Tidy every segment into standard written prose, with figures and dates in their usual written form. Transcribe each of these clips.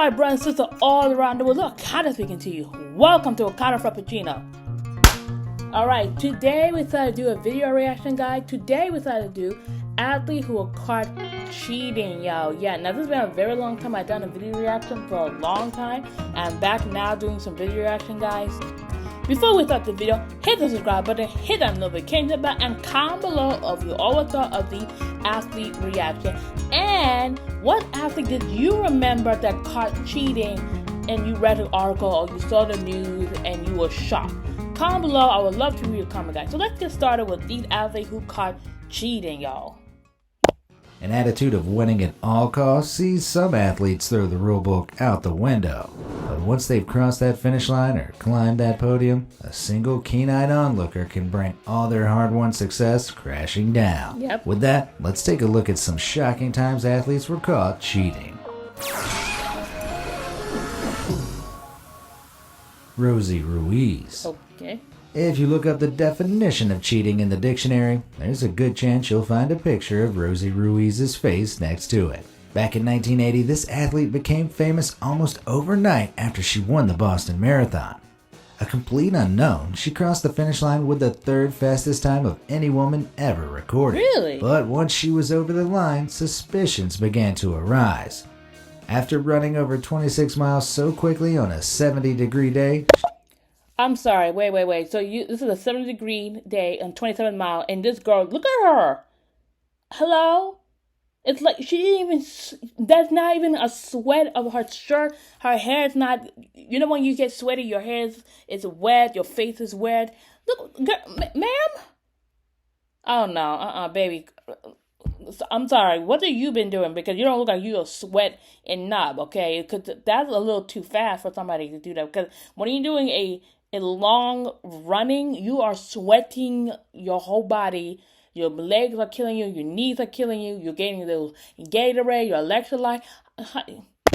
my brothers and sisters all around the world. Look, Okada speaking to you. Welcome to Okada Frappuccino. Alright, today we decided to do a video reaction guide. Today we decided to do athletes who are caught cheating, yo. Yeah, now this has been a very long time. I've done a video reaction for a long time. I'm back now doing some video reaction, guys. Before we start the video, hit the subscribe button, hit that notification bell, and comment below if you always thought of the athlete reaction. And what athlete did you remember that caught cheating and you read an article or you saw the news and you were shocked? Comment below. I would love to read your comment, guys. So let's get started with these athletes who caught cheating, y'all. An attitude of winning at all costs sees some athletes throw the rulebook out the window. But once they've crossed that finish line or climbed that podium, a single keen-eyed onlooker can bring all their hard-won success crashing down. Yep. With that, let's take a look at some shocking times athletes were caught cheating. Rosie Ruiz. Okay. If you look up the definition of cheating in the dictionary, there's a good chance you'll find a picture of Rosie Ruiz's face next to it. Back in 1980, this athlete became famous almost overnight after she won the Boston Marathon. A complete unknown, she crossed the finish line with the third fastest time of any woman ever recorded. Really? But once she was over the line, suspicions began to arise. After running over 26 miles so quickly on a 70-degree day, I'm sorry, wait. So this is a 70-degree day on 27 mile, and this girl, look at her. Hello? It's like she didn't even, that's not even a sweat of her shirt. Her hair is not, you know when you get sweaty, your hair is wet, your face is wet. Look, girl, ma'am? Oh no, baby. I'm sorry, what have you been doing? Because you don't look like you're sweat and knob, okay? Because that's a little too fast for somebody to do that. Because when you're doing a long running, you are sweating your whole body. Your legs are killing you. Your knees are killing you. You're getting the Gatorade, your electrolyte.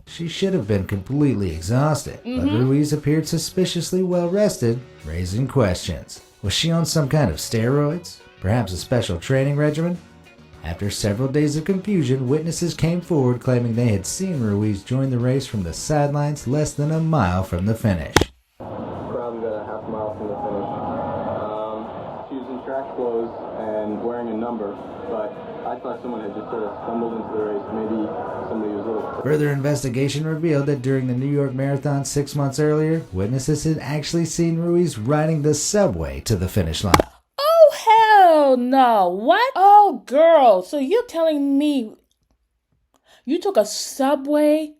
she should have been completely exhausted, but Ruiz appeared suspiciously well rested, raising questions. Was she on some kind of steroids? Perhaps a special training regimen? After several days of confusion, witnesses came forward claiming they had seen Ruiz join the race from the sidelines less than a mile from the finish. Probably about a half mile from the finish. She was in track clothes and wearing a number, but I thought someone had just sort of stumbled into the race. Maybe somebody was a little... Further investigation revealed that during the New York Marathon 6 months earlier, witnesses had actually seen Ruiz riding the subway to the finish line. Oh no, what? Oh girl, so you're telling me you took a subway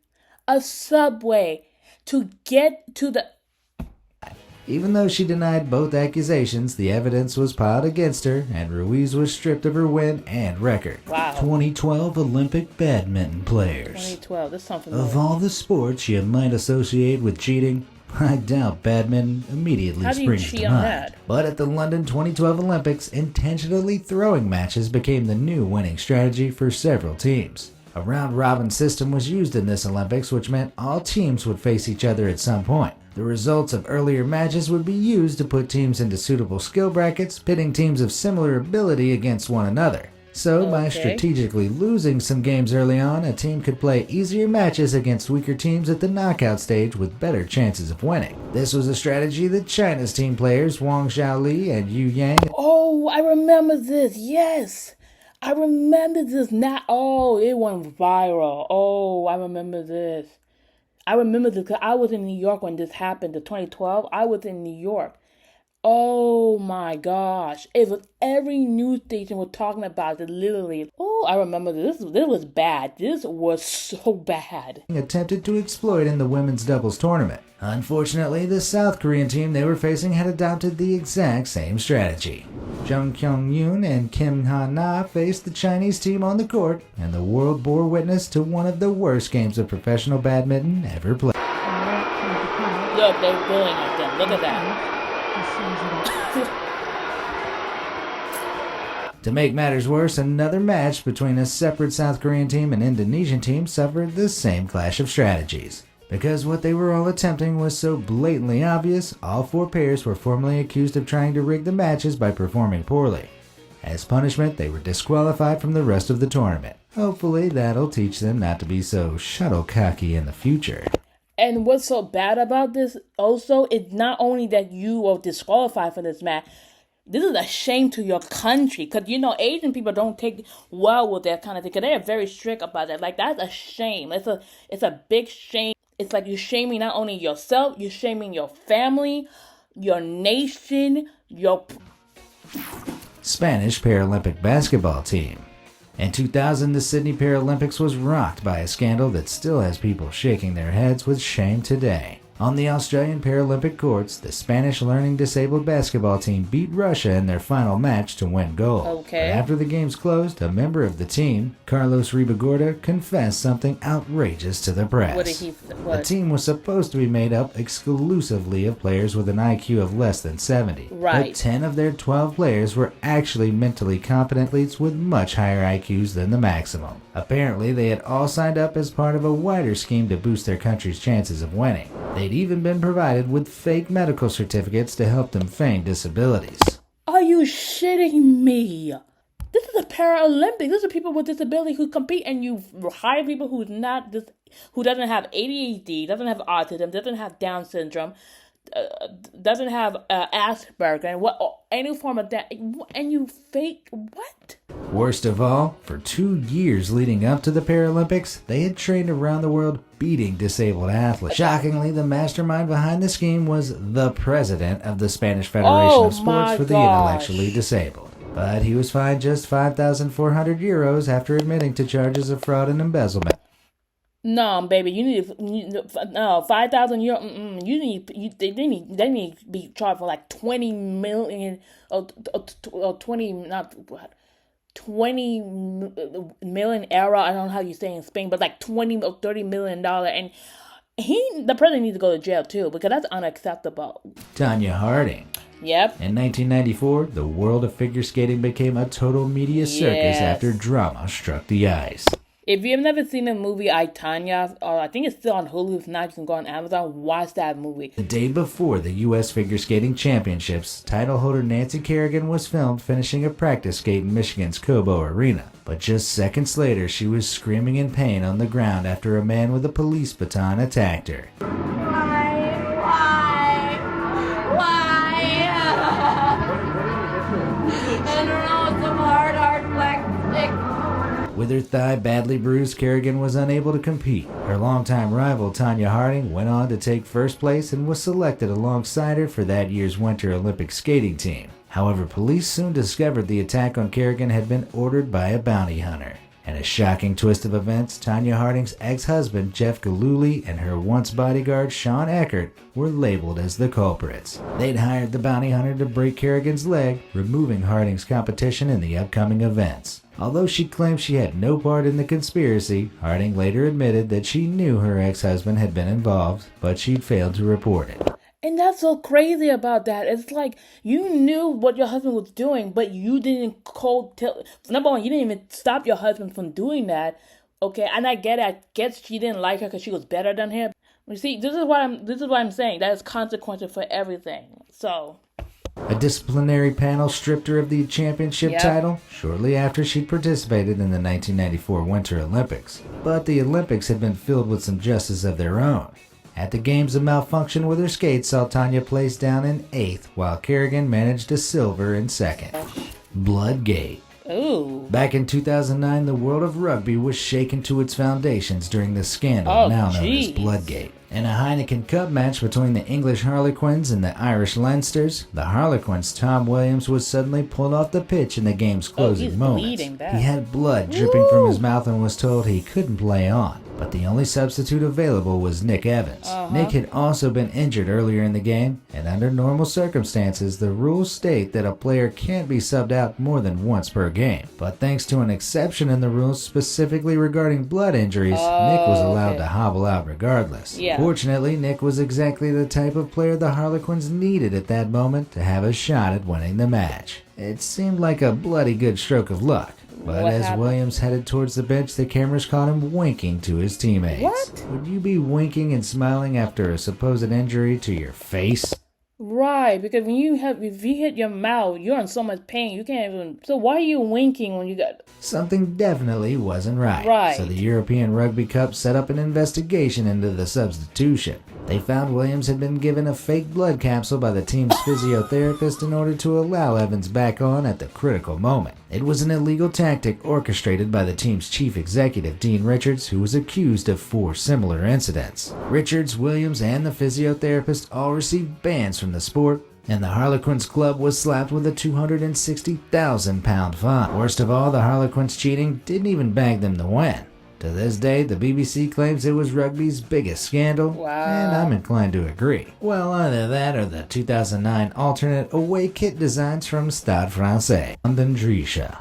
to get to the... Even though she denied both accusations, the evidence was piled against her, and Ruiz was stripped of her win and record. Wow. 2012 Olympic badminton players. 2012, that's something familiar. Of all the sports you might associate with cheating, I doubt badminton immediately How do you springs cheat to on mind. that? But at the London 2012 Olympics, intentionally throwing matches became the new winning strategy for several teams. A round-robin system was used in this Olympics, which meant all teams would face each other at some point. The results of earlier matches would be used to put teams into suitable skill brackets, pitting teams of similar ability against one another. So, by strategically losing some games early on, a team could play easier matches against weaker teams at the knockout stage with better chances of winning. This was a strategy that China's team players Wang Xiaoli and Yu Yang... Oh, I remember this, yes. I remember this now. Oh, it went viral. Oh, I remember this. I remember this because I was in New York when this happened, the 2012. I was in New York. Oh my gosh. It was every news station was talking about it, literally. Oh, I remember this. This was bad. This was so bad. Attempted to exploit in the women's doubles tournament. Unfortunately, the South Korean team they were facing had adopted the exact same strategy. Jung Kyung-yoon and Kim Ha-na faced the Chinese team on the court, and the world bore witness to one of the worst games of professional badminton ever played. Look, they're bullying at them. Look at that. To make matters worse, another match between a separate South Korean team and Indonesian team suffered the same clash of strategies. Because what they were all attempting was so blatantly obvious, all four pairs were formally accused of trying to rig the matches by performing poorly. As punishment, they were disqualified from the rest of the tournament. Hopefully that'll teach them not to be so shuttlecocky in the future. And what's so bad about this also is not only that you are disqualified for this match, this is a shame to your country, because Asian people don't take well with that kind of thing, because they're very strict about that. Like, that's a shame. It's a big shame. It's like you're shaming not only yourself, you're shaming your family, your nation, your Spanish Paralympic basketball team. In 2000, the Sydney Paralympics was rocked by a scandal that still has people shaking their heads with shame today. On the Australian Paralympic courts, the Spanish learning disabled basketball team beat Russia in their final match to win gold. Okay. But after the games closed, a member of the team, Carlos Ribagorda, confessed something outrageous to the press. What did he? The team was supposed to be made up exclusively of players with an IQ of less than 70. Right. But 10 of their 12 players were actually mentally competent athletes with much higher IQs than the maximum. Apparently, they had all signed up as part of a wider scheme to boost their country's chances of winning. They'd even been provided with fake medical certificates to help them feign disabilities. Are you shitting me? This is a Paralympics. These are people with disability who compete, and you hire people who doesn't have ADHD, doesn't have autism, doesn't have Down syndrome, doesn't have Asperger, and any form of that, and you fake what? Worst of all, for 2 years leading up to the Paralympics, they had trained around the world beating disabled athletes. Shockingly, the mastermind behind the scheme was the president of the Spanish Federation of Sports for the Intellectually Disabled. But he was fined just 5,400 euros after admitting to charges of fraud and embezzlement. No, baby, you need 5,000 euro. They need to be charged for like 20 million or 20 million euro. I don't know how you say in Spain, but like 20 or 30 million dollar. And the president needs to go to jail too, because that's unacceptable. Tanya Harding. Yep. In 1994, the world of figure skating became a total media circus after drama struck the ice. If you've never seen the movie I, Tanya, or I think it's still on Hulu, if not, you can go on Amazon, watch that movie. The day before the U.S. Figure Skating Championships, title holder Nancy Kerrigan was filmed finishing a practice skate in Michigan's Cobo Arena. But just seconds later, she was screaming in pain on the ground after a man with a police baton attacked her. With her thigh badly bruised, Kerrigan was unable to compete. Her longtime rival, Tanya Harding, went on to take first place and was selected alongside her for that year's Winter Olympic skating team. However, police soon discovered the attack on Kerrigan had been ordered by a bounty hunter. In a shocking twist of events, Tanya Harding's ex-husband, Jeff Gillooly, and her once bodyguard, Sean Eckert, were labeled as the culprits. They'd hired the bounty hunter to break Kerrigan's leg, removing Harding's competition in the upcoming events. Although she claimed she had no part in the conspiracy, Harding later admitted that she knew her ex-husband had been involved, but she'd failed to report it. And that's so crazy about that. It's like you knew what your husband was doing, but you didn't tell. Number one, you didn't even stop your husband from doing that. Okay, and I get it. I guess she didn't like her because she was better than him. You see, this is what I'm saying. That is consequences for everything. So. A disciplinary panel stripped her of the championship title shortly after she'd participated in the 1994 Winter Olympics. But the Olympics had been filled with some justice of their own. At the games, a malfunction with her skates saw Tanya placed down in 8th, while Kerrigan managed a silver in 2nd. Bloodgate. Ooh. Back in 2009, the world of rugby was shaken to its foundations during the scandal now known as Bloodgate. In a Heineken Cup match between the English Harlequins and the Irish Leinsters, the Harlequins' Tom Williams was suddenly pulled off the pitch in the game's closing moments. He had blood dripping from his mouth and was told he couldn't play on. But the only substitute available was Nick Evans. Nick had also been injured earlier in the game, and under normal circumstances, the rules state that a player can't be subbed out more than once per game. But thanks to an exception in the rules specifically regarding blood injuries, Nick was allowed to hobble out regardless. Fortunately, Nick was exactly the type of player the Harlequins needed at that moment to have a shot at winning the match. It seemed like a bloody good stroke of luck. But as Williams headed towards the bench, the cameras caught him winking to his teammates. What? Would you be winking and smiling after a supposed injury to your face? Right, because if you hit your mouth, you're in so much pain, you can't even. So why are you winking when you got? Something definitely wasn't right. Right. So the European Rugby Cup set up an investigation into the substitution. They found Williams had been given a fake blood capsule by the team's physiotherapist in order to allow Evans back on at the critical moment. It was an illegal tactic orchestrated by the team's chief executive, Dean Richards, who was accused of 4 similar incidents. Richards, Williams, and the physiotherapist all received bans from the sport, and the Harlequins club was slapped with a £260,000 fine. Worst of all, the Harlequins cheating didn't even bag them the win. To this day, the BBC claims it was rugby's biggest scandal, Wow. and I'm inclined to agree. Well, either that or the 2009 alternate away kit designs from Stade Francais, London Drisha.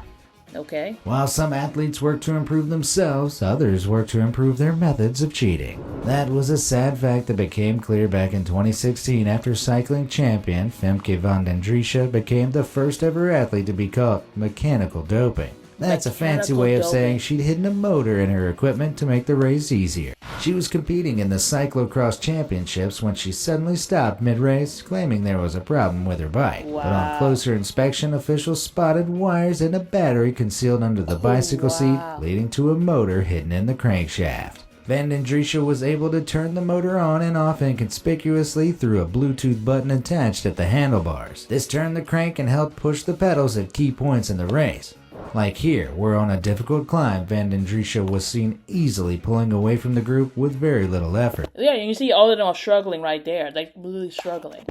Okay. While some athletes work to improve themselves, others work to improve their methods of cheating. That was a sad fact that became clear back in 2016 after cycling champion Femke van den Drisha became the first ever athlete to be caught mechanical doping. That's a fancy way of saying she'd hidden a motor in her equipment to make the race easier. She was competing in the cyclocross championships when she suddenly stopped mid-race, claiming there was a problem with her bike. Wow. But on closer inspection, officials spotted wires and a battery concealed under the bicycle seat, leading to a motor hidden in the crankshaft. Van den Drisha was able to turn the motor on and off inconspicuously through a Bluetooth button attached at the handlebars. This turned the crank and helped push the pedals at key points in the race. Like here, where on a difficult climb, Van den Drisha was seen easily pulling away from the group with very little effort. Yeah, you see all of them are struggling right there. Like, really struggling.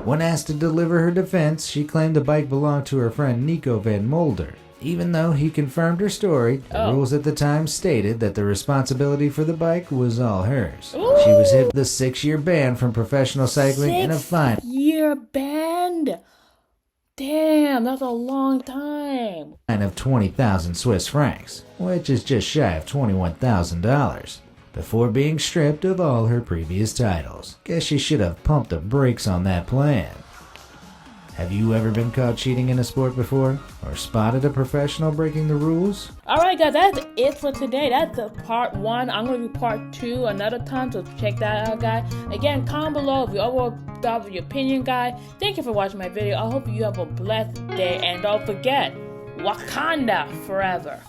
When asked to deliver her defense, she claimed the bike belonged to her friend Nico van Mulder. Even though he confirmed her story, the rules at the time stated that the responsibility for the bike was all hers. Ooh. She was hit with a 6-year ban from professional cycling and a fine. 6-year ban? Damn, that's a long time. Of 20,000 Swiss francs, which is just shy of $21,000, before being stripped of all her previous titles. Guess she should have pumped the brakes on that plan. Have you ever been caught cheating in a sport before? Or spotted a professional breaking the rules? Alright guys, that's it for today. That's the part 1. I'm going to do part 2 another time, so check that out, guys. Again, comment below if you overall thought of your opinion, guys. Thank you for watching my video. I hope you have a blessed day, and don't forget, Wakanda forever.